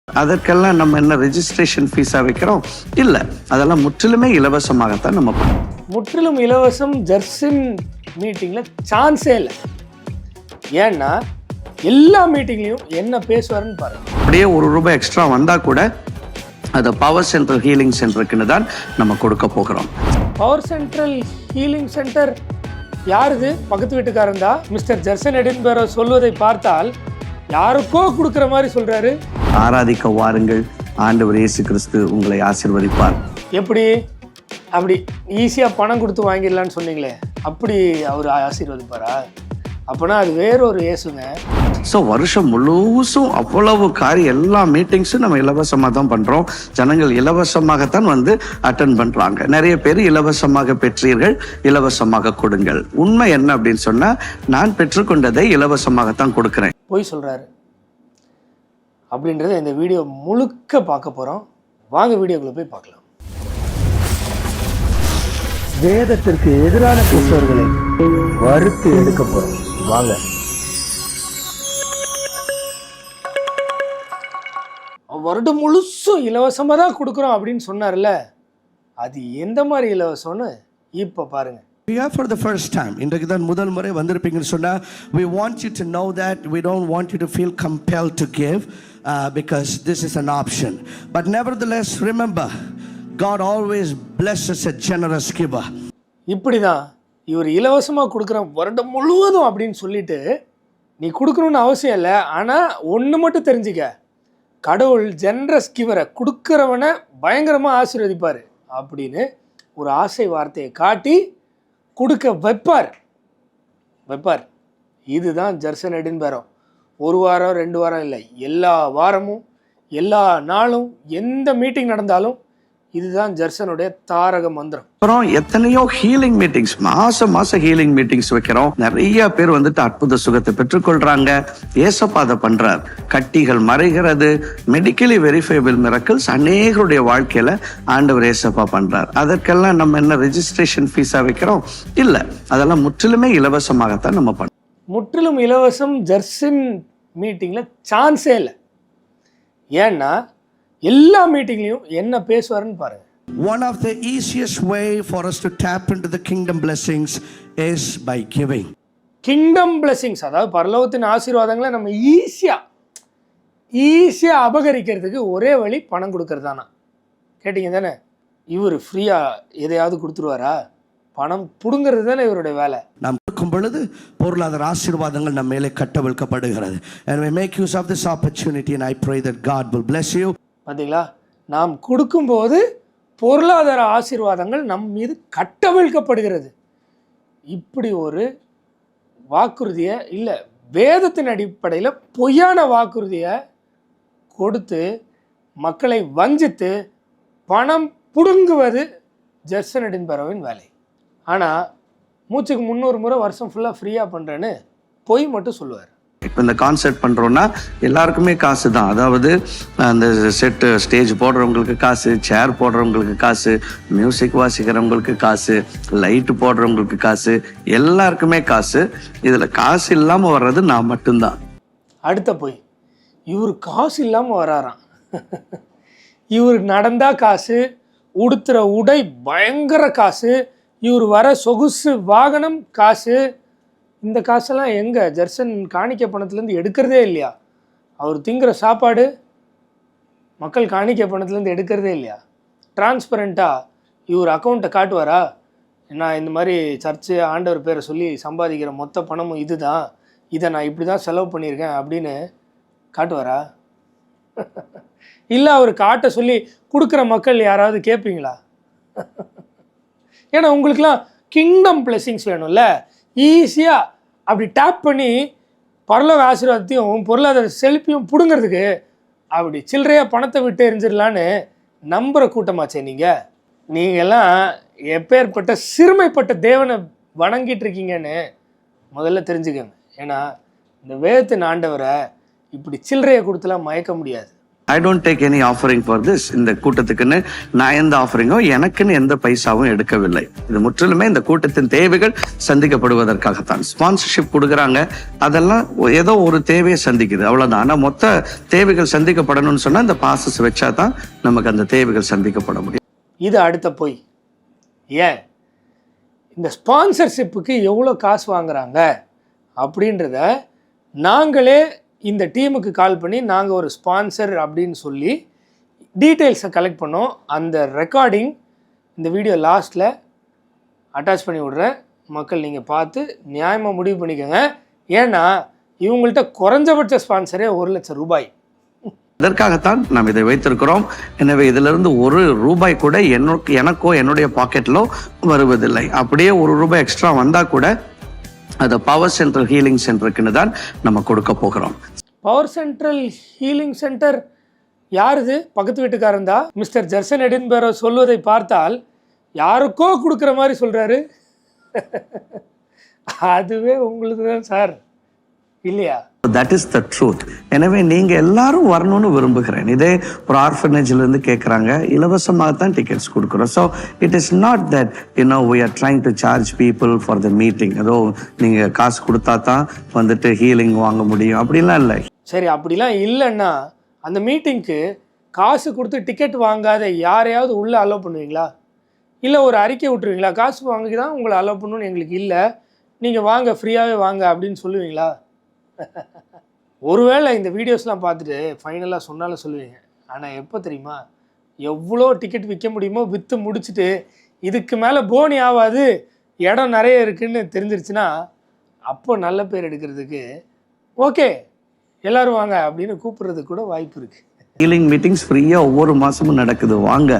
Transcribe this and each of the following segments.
அதற்கெல்லாம் நம்ம என்ன ரெஜிஸ்ட்ரேஷன் ஃபீஸா வைக்கிறோம்? இல்ல, அதெல்லாம் முற்றிலுமே இலவசமாகத்தான் நம்ம பண்ணுறோம். முற்றிலும் இலவசம் ஜர்சின் மீட்டிங்கில் சான்ஸே இல்லை. ஏன்னா எல்லா மீட்டிங்லையும் என்ன பேசுவாருன்னு பாருங்க. அப்படியே ₹1 எக்ஸ்ட்ரா வந்தா கூட அதை பவர் சென்ட்ரல் ஹீலிங் சென்டருக்குன்னு தான் நம்ம கொடுக்க போகிறோம். பவர் சென்ட்ரல் ஹீலிங் சென்டர் யாருது? பக்கத்து வீட்டுக்காரன் தான். மிஸ்டர் ஜர்சன் எடின்பரோ சொல்வதை பார்த்தால் யாருக்கோ கொடுக்குற மாதிரி சொல்றாரு. ஆராதிக்க வாருங்கள், ஆண்டவர் இயேசு கிறிஸ்து உங்களை ஆசீர்வதிப்பார். எப்படி அப்படி ஈஸியாக பணம் கொடுத்து வாங்கிடலான்னு சொன்னீங்களே, அப்படி அவர் ஆசீர்வதிப்பாரா? அப்போனா அது வேறொரு இயேசுங்க. ஸோ வருஷம் முழுசும் அவ்வளவு எல்லா மீட்டிங்ஸும் நம்ம இலவசமாக தான் பண்ணுறோம். ஜனங்கள் இலவசமாகத்தான் வந்து அட்டன் பண்ணுறாங்க. நிறைய பேர் இலவசமாக பெற்றீர்கள், இலவசமாக கொடுங்கள். உண்மை என்ன அப்படின்னு சொன்னால், நான் பெற்றுக்கொண்டதை இலவசமாகத்தான் கொடுக்குறேன். போய் சொல்கிறாரு அப்படின்றத இந்த வீடியோ முழுக்க பார்க்க போகிறோம். வாங்க வீடியோக்குள்ளே போய் பார்க்கலாம். வேதத்திற்கு எதிரான கிறிஸ்தவர்களை வறுத்து எடுக்க போகிறோம். வாங்க. வருடம் முழுசும் இலவசமாக தான் கொடுக்குறோம் அப்படின்னு சொன்னார்ல, அது எந்த மாதிரி இலவசம்னு இப்போ பாருங்க. We are for the first time. இன்றைக்கு தான் முதல் முறை வந்திருப்பீங்கன்னு சொன்னால், we want you to know that we don't want you to feel compelled to give because this is an option. But nevertheless, remember, God always blesses a generous giver. இப்படி தான் இவர் இலவசமாக கொடுக்குற வருடம் முழுவதும் அப்படின்னு சொல்லிட்டு நீ கொடுக்கணும்னு அவசியம் இல்லை. ஆனால் ஒன்று மட்டும் தெரிஞ்சுக்க, கடவுள் ஜென்ரஸ் கிவரை கொடுக்குறவனை பயங்கரமாக ஆசீர்வதிப்பார் அப்படின்னு ஒரு ஆசை வார்த்தையை காட்டி கொடுக்க வைப்பார். இதுதான் ஜர்சன் எடின்பரோ. ஒரு வாரம் 2 வாரம் இல்லை, எல்லா வாரமும் எல்லா நாளும் எந்த மீட்டிங் நடந்தாலும் இதுதான் ஜர்சனுடைய தாரக மந்திரம். அப்புறம் எத்தனையோ ஹீலிங் மீட்டிங்ஸ், மாசம் ஹீலிங் மீட்டிங்ஸ் வைக்கிறோம். நிறைய பேர் வந்துட்டு அற்புத சுகத்தை பெற்றுக்கொள்றாங்க. ஏசப்பா அதை பண்றார். கட்டிகள் மறைகிறது, மெடிக்கலி வெரிஃபைபிள் மிரக்கிள்ஸ் அநேகருடைய வாழ்க்கையில ஆண்டவர் ஏசப்பா பண்றார். அதற்கெல்லாம் நம்ம என்ன ரெஜிஸ்ட்ரேஷன் ஃபீஸா வைக்கிறோம்? இல்ல, அதெல்லாம் முற்றிலுமே இலவசமாகத்தான் நம்ம பண்றோம். முற்றிலும் இலவசம் ஜர்சின் மீட்டிங்ல சான்ஸே இல்லை. ஏன்னா எல்லா மீட்டிங்லையும் என்ன பேசுவாருன்னு பாருங்க. One of the easiest way for us to tap into the kingdom blessings is by giving. Kingdom blessings, அதாவது பரலோகத்தின் ஆசீர்வாதங்களை நம்ம ஈஸியாக அபகரிக்கிறதுக்கு ஒரே வழி பணம் கொடுக்கறது தானா? கேட்டிங்க தானே? இவர் ஃப்ரீயாக எதையாவது கொடுத்துருவாரா? பணம் புடுங்கிறது தானே இவருடைய வேலை. நாம் கொடுக்கும் பொழுது பொருளாதார ஆசீர்வாதங்கள் நம்ம மேலே கட்டவிழ்க்கப்படுகிறது. And we make use of this opportunity and I pray that God will bless you. பார்த்தீங்களா, நாம் கொடுக்கும்போது பொருளாதார ஆசீர்வாதங்கள் நம் மீது கட்டவிழ்க்கப்படுகிறது. இப்படி ஒரு வாக்குறுதியை, இல்லை வேதத்தின் அடிப்படையில் பொய்யான வாக்குறுதியை கொடுத்து மக்களை வஞ்சித்து பணம் புடுங்குவது ஜர்சன் எடின்பரோவின் வேலை. ஆனால் மூச்சுக்கு 300 முறை வருஷம் ஃபுல்லாக ஃப்ரீயாக பண்ணுறேன்னு பொய் மட்டும் சொல்லுவார். இப்போ இந்த கான்சர்ட் பண்ணுறோன்னா எல்லாருக்குமே காசு தான். அதாவது அந்த செட்டு ஸ்டேஜ் போடுறவங்களுக்கு காசு, சேர் போடுறவங்களுக்கு காசு, மியூசிக் வாசிக்கிறவங்களுக்கு காசு, லைட்டு போடுறவங்களுக்கு காசு, எல்லாருக்குமே காசு. இதில் காசு இல்லாமல் வர்றது நான் மட்டும்தான். அடுத்த போய் இவர் காசு இல்லாமல் வராராம். இவர் நடந்தா காசு, உடுத்துகிற உடை பயங்கர காசு, இவர் வர சொகுசு வாகனம் காசு. இந்த காசெல்லாம் எங்கே? ஜர்சன் காணிக்கை பணத்துலேருந்து எடுக்கிறதே இல்லையா? அவர் திங்கிற சாப்பாடு மக்கள் காணிக்கை பணத்துலேருந்து எடுக்கிறதே இல்லையா? டிரான்ஸ்பரண்ட்டாக இவர் அக்கௌண்ட்டை காட்டுவாரா? நான் இந்த மாதிரி சர்ச்சு ஆண்டவர் பேரை சொல்லி சம்பாதிக்கிற மொத்த பணமும் இது தான், இதை நான் இப்படி தான் செலவு பண்ணியிருக்கேன் அப்படின்னு காட்டுவாரா? இல்லை, அவர் காட்ட சொல்லி கொடுக்குற மக்கள் யாராவது கேட்பீங்களா? ஏன்னா உங்களுக்கெல்லாம் கிங்டம் பிளெஸிங்ஸ் வேணும்ல. ஈஸியாக அப்படி டேப் பண்ணி பரலோக ஆசீர்வாதத்தையும் பொருளாதார செழிப்பையும் பிடுங்கிறதுக்கு அப்படி சில்லறையாக பணத்தை விட்டு எரிஞ்சிடலான்னு நம்புகிற கூட்டமாச்சே நீங்கள்லாம் எப்பேற்பட்ட சிறுமைப்பட்ட தேவனை வணங்கிட்டு இருக்கீங்கன்னு முதல்ல தெரிஞ்சுக்கங்க. ஏன்னா இந்த வேதத்தின் ஆண்டவரை இப்படி சில்லறையை கொடுத்துலாம் மயக்க முடியாது. I don't take any offering for this. இந்த கூட்டத்துக்குன்னு நான் எந்த ஆஃபரிங்கோ எனக்குன்னு எந்த பைசாவும் எடுக்கவில்லை. இது முற்றிலுமே இந்த கூட்டத்தின் தேவைகள் சந்திக்கப்படுவதற்காகத்தான். ஸ்பான்சர்ஷிப் கொடுக்குறாங்க, அதெல்லாம் ஏதோ ஒரு தேவையை சந்திக்குது, அவ்வளவுதான். ஆனா மொத்த தேவைகள் சந்திக்கப்படணும்னு சொன்னா இந்த பாசஸ் வச்சா தான் நமக்கு அந்த தேவைகள் சந்திக்கப்பட முடியும். இது அடுத்த பொய். ஏன் இந்த ஸ்பான்சர்ஷிப்புக்கு எவ்வளோ காசு வாங்குறாங்க அப்படின்றத நாங்களே இந்த டீமுக்கு கால் பண்ணி நாங்கள் ஒரு ஸ்பான்சர் அப்படின்னு சொல்லி டீட்டெயில்ஸை கலெக்ட் பண்ணோம். அந்த ரெக்கார்டிங் இந்த வீடியோ லாஸ்ட்டில் அட்டாச் பண்ணி விட்றேன். மக்கள் நீங்கள் பார்த்து நியாயமாக முடிவு பண்ணிக்கோங்க. ஏன்னா இவங்கள்ட்ட குறைஞ்சபட்ச ஸ்பான்சரே 1,00,000 ரூபாய். இதற்காகத்தான் நாம் இதை வைத்திருக்கிறோம். எனவே இதிலிருந்து ₹1 கூட எனக்கோ என்னுடைய பாக்கெட்டிலோ வருவதில்லை. அப்படியே ₹1 எக்ஸ்ட்ரா வந்தால் கூட அதை பவர் சென்ட்ரல் ஹீலிங் சென்டருக்குன்னு தான் நம்ம கொடுக்க போகிறோம். பவர் சென்ட்ரல் ஹீலிங் சென்டர் யார் இது? பக்கத்து வீட்டுக்காரன் தான். மிஸ்டர் ஜெர்சன் எடின்பரோ சொல்வதை பார்த்தால் யாருக்கோ கொடுக்குற மாதிரி சொல்கிறாரு. அதுவே உங்களுக்கு தான் சார், இல்லையா? That is the truth. எனவே நீங்க எல்லாரும் வரணும்னு விரும்புகிறேன். இதே ஒரு ஆர்ஃபனேஜ்ல இருந்து கேட்குறாங்க, இலவசமாகத்தான் டிக்கெட்ஸ் கொடுக்குறோம். So it is not that we are trying to charge people for the meeting. ஏதோ நீங்க காசு கொடுத்தா தான் வந்துட்டு ஹீலிங் வாங்க முடியும் அப்படிலாம் இல்லை. சரி, அப்படிலாம் இல்லைன்னா அந்த மீட்டிங்க்கு காசு கொடுத்து டிக்கெட் வாங்காத யாரையாவது உள்ளே அலோவ் பண்ணுவீங்களா? இல்லை ஒரு அறிக்கை விட்டுருவீங்களா? காசு வாங்கி தான் உங்களை அலோவ் பண்ணணும்னு எங்களுக்கு இல்லை, நீங்கள் வாங்க, ஃப்ரீயாகவே வாங்க அப்படின்னு சொல்லுவீங்களா? ஒருவேளை இந்த வீடியோஸ்லாம் பார்த்துட்டு ஃபைனலாக சொன்னாலும் சொல்லுவீங்க. ஆனால் எப்போ தெரியுமா? எவ்வளோ டிக்கெட் விற்க முடியுமோ விற்று முடிச்சுட்டு இதுக்கு மேலே போனி ஆகாது, இடம் நிறைய இருக்குதுன்னு தெரிஞ்சிருச்சுன்னா அப்போ நல்ல பேர் எடுக்கிறதுக்கு ஓகே எல்லோரும் வாங்க அப்படின்னு கூப்பிட்றதுக்கு கூட வாய்ப்பு இருக்குது. ஹீலிங் மீட்டிங்ஸ் ஃப்ரீயாக ஒவ்வொரு மாதமும் நடக்குது. வாங்க,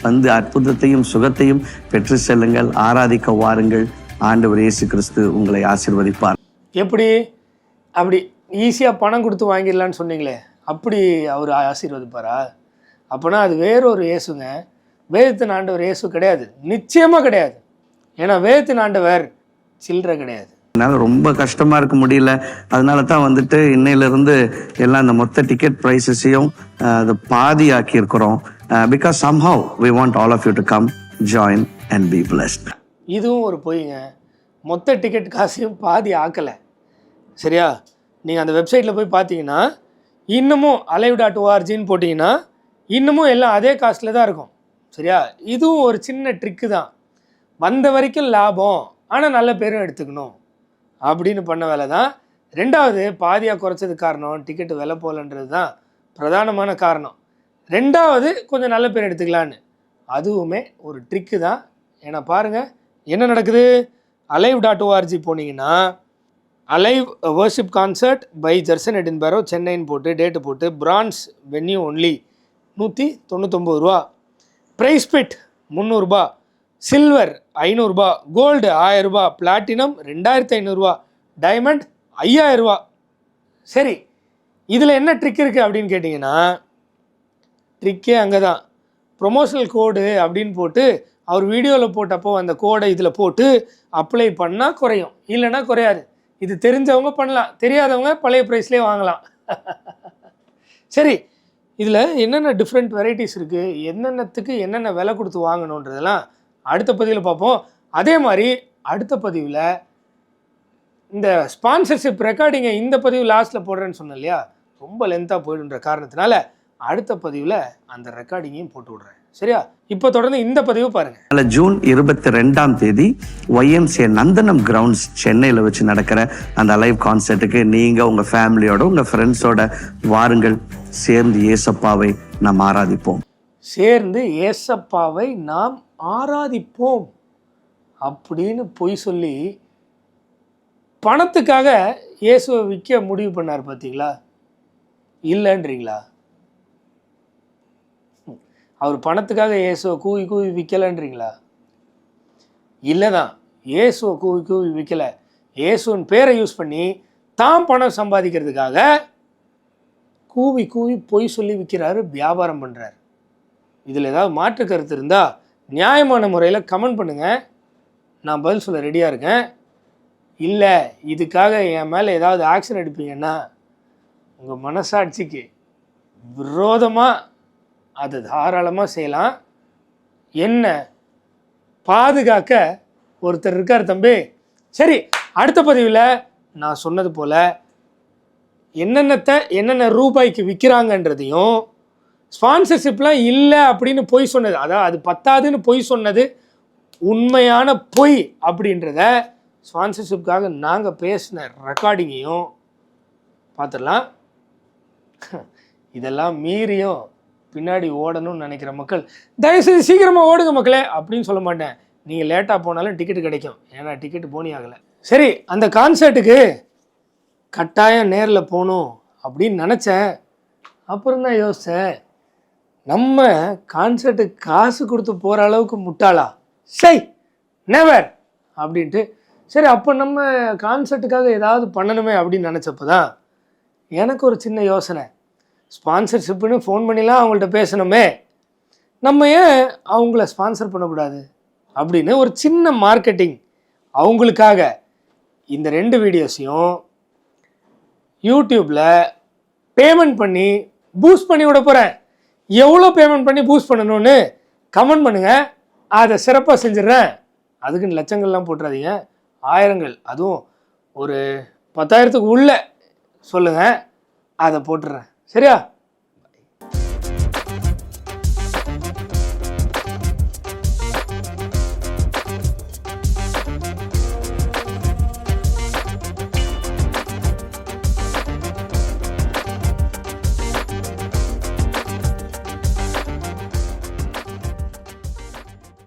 வந்து அற்புதத்தையும் சுகத்தையும் பெற்று செல்லுங்கள், ஆராதிக்க வாருங்கள். ஆண்டவர் இயேசு கிறிஸ்து உங்களை ஆசீர்வதிப்பார். எப்படி அப்படி ஈஸியாக பணம் கொடுத்து வாங்கிடலான்னு சொன்னீங்களே, அப்படி அவர் ஆசீர்வதிப்பாரா? அப்போனா அது வேறொரு இயேசுங்க. வேதத்தின் ஆண்டவர் இயேசு கிடையாது, நிச்சயமாக கிடையாது. ஏன்னா வேதத்தின் ஆண்டவர் சில்லறை கிடையாது. என்னால் ரொம்ப கஷ்டமாக இருக்க முடியல, அதனால தான் வந்துட்டு இன்னையிலிருந்து எல்லாம் இந்த மொத்த டிக்கெட் ப்ரைஸஸையும் அதை பாதி ஆக்கியிருக்கிறோம். Because somehow we want all of you to come, join and be blessed. இதுவும் ஒரு பொய்ங்க. மொத்த டிக்கெட் காசையும் பாதி ஆக்கலை, சரியா? நீங்கள் அந்த வெப்சைட்டில் போய் பார்த்தீங்கன்னா இன்னமும் alive.orgன்னு போட்டிங்கன்னா இன்னமும் எல்லாம் அதே காஸ்ட்டில் தான் இருக்கும், சரியா? இதுவும் ஒரு சின்ன ட்ரிக்கு தான். வந்த வரைக்கும் லாபம், ஆனால் நல்ல பேரும் எடுத்துக்கணும் அப்படின்னு பண்ண வேலை தான். ரெண்டாவது, பாதியாக குறைச்சதுக்கு காரணம் டிக்கெட்டு விலை போகலன்றது தான் பிரதானமான காரணம். ரெண்டாவது, கொஞ்சம் நல்ல பேர் எடுத்துக்கலான்னு, அதுவுமே ஒரு ட்ரிக்கு தான். ஏன்னா பாருங்கள் என்ன நடக்குது. alive.org போனீங்கன்னா alive worship concert by Jerson Edinburgh சென்னைன்னு போட்டு டேட்டு போட்டு France venue only $199, price bid $300, silver $500, gold $1000, platinum $2500, diamond $5000. சரி, இதில் என்ன ட்ரிக் இருக்குது அப்படின்னு கேட்டிங்கன்னா, ட்ரிக்கே அங்கே தான். ப்ரொமோஷனல் கோடு அப்படின்னு போட்டு அவர் வீடியோவில் போட்டப்போ அந்த கோடை இதில் போட்டு அப்ளை பண்ணால் குறையும், இல்லைன்னா குறையாது. இது தெரிஞ்சவங்க பண்ணலாம், தெரியாதவங்க பழைய ப்ரைஸ்லேயே வாங்கலாம். சரி, இதில் என்னென்ன டிஃப்ரெண்ட் வெரைட்டிஸ் இருக்குது, என்னென்னத்துக்கு என்னென்ன விலை கொடுத்து வாங்கணுன்றதெல்லாம் அடுத்த பதிவில் பார்ப்போம். அதே மாதிரி அடுத்த பதிவில் இந்த ஸ்பான்சர்ஷிப் ரெக்கார்டிங்கை இந்த பதிவு லாஸ்ட்டில் போடுறேன்னு சொன்னேன் இல்லையா, ரொம்ப லென்த்தாக போயிடுன்ற காரணத்தினால அடுத்த பதிவில் அந்த ரெக்கார்டிங்கையும் போட்டு விட்றேன், சரியா? இப்போ தொடர்ந்து இந்த பதிவு பாருங்க. ஜூன் 22 YMCA நந்தனம் கிரவுண்ட்ஸ் சென்னையில் வச்சு நடக்கிற அந்த லைவ் கான்சர்ட்டுக்கு நீங்க உங்க ஃபேமிலியோட உங்க ஃப்ரெண்ட்ஸோட வாருங்கள். சேர்ந்து ஏசப்பாவை நாம் ஆராதிப்போம். சேர்ந்து ஏசப்பாவை நாம் ஆராதிப்போம் அப்படின்னு பொய் சொல்லி பணத்துக்காக இயேசுவை விற்க முடிவு பண்ணார் பார்த்தீங்களா? இல்லைன்றீங்களா? அவர் பணத்துக்காக இயேசுவை கூவி கூவி விற்கலைன்றீங்களா? இல்லை தான், இயேசுவை கூவி கூவி விற்கலை. இயேசுவின் பேரை யூஸ் பண்ணி தான் பணம் சம்பாதிக்கிறதுக்காக கூவி கூவி பொய் சொல்லி விற்கிறாரு, வியாபாரம் பண்ணுறாரு. இதில் ஏதாவது மாற்று கருத்து இருந்தால் நியாயமான முறையில் கமெண்ட் பண்ணுங்கள், நான் பதில் சொல்ல ரெடியாக இருக்கேன். இல்லை இதுக்காக என் மேலே ஏதாவது ஆக்ஷன் எடுப்பீங்கன்னா உங்கள் மனசாட்சிக்கு விரோதமாக அதை தாராளமாக செய்யலாம். என்ன பாதுகாக்க ஒருத்தர் இருக்கார் தம்பி. சரி, அடுத்த பதிவில் நான் சொன்னது போல் என்னென்ன ரூபாய்க்கு விற்கிறாங்கன்றதையும், ஸ்பான்சர்ஷிப்லாம் இல்லை அப்படின்னு பொய் சொன்னது, அதாவது அது பத்தாதுன்னு பொய் சொன்னது உண்மையான பொய் அப்படின்றத ஸ்பான்சர்ஷிப்காக நாங்கள் பேசின ரெக்கார்டிங்கையும் பார்த்துடலாம். இதெல்லாம் மீறியும் பின்னாடி ஓடணும்னு நினைக்கிற மக்கள் தயவுசெய்து சீக்கிரமாக ஓடுங்க மக்களே அப்படின்னு சொல்ல மாட்டேன். நீங்கள் லேட்டாக போனாலும் டிக்கெட் கிடைக்கும், ஏன்னா டிக்கெட் போனி ஆகலை. சரி, அந்த கான்சர்ட்டுக்கு கட்டாயம் நேரில் போகணும் அப்படின்னு நினச்சேன். அப்புறம் தான் யோசித்தேன், நம்ம கான்சர்ட்டுக்கு காசு கொடுத்து போகிற அளவுக்கு முட்டாளா? சை, நெவர் அப்படின்ட்டு. சரி, அப்போ நம்ம கான்சர்ட்டுக்காக ஏதாவது பண்ணணுமே அப்படின்னு நினச்சப்போ தான் எனக்கு ஒரு சின்ன யோசனை. ஸ்பான்சர்ஷிப்புன்னு ஃபோன் பண்ணிலாம் அவங்கள்ட்ட பேசணுமே, நம்ம ஏன் அவங்கள ஸ்பான்சர் பண்ணக்கூடாது அப்படின்னு ஒரு சின்ன மார்க்கெட்டிங் அவங்களுக்காக இந்த 2 வீடியோஸையும் யூடியூப்பில் பேமெண்ட் பண்ணி பூஸ்ட் பண்ணி விட போகிறேன். எவ்வளோ பேமெண்ட் பண்ணி பூஸ்ட் பண்ணணும்னு கமெண்ட் பண்ணுங்கள், அதை சிறப்பாக செஞ்சிடறேன். அதுக்குன்னு லட்சங்கள்லாம் போட்டுறாதீங்க, ஆயிரங்கள், அதுவும் ஒரு 10,000க்கு உள்ளே சொல்லுங்கள், அதை போட்டுடுறேன். சரியா?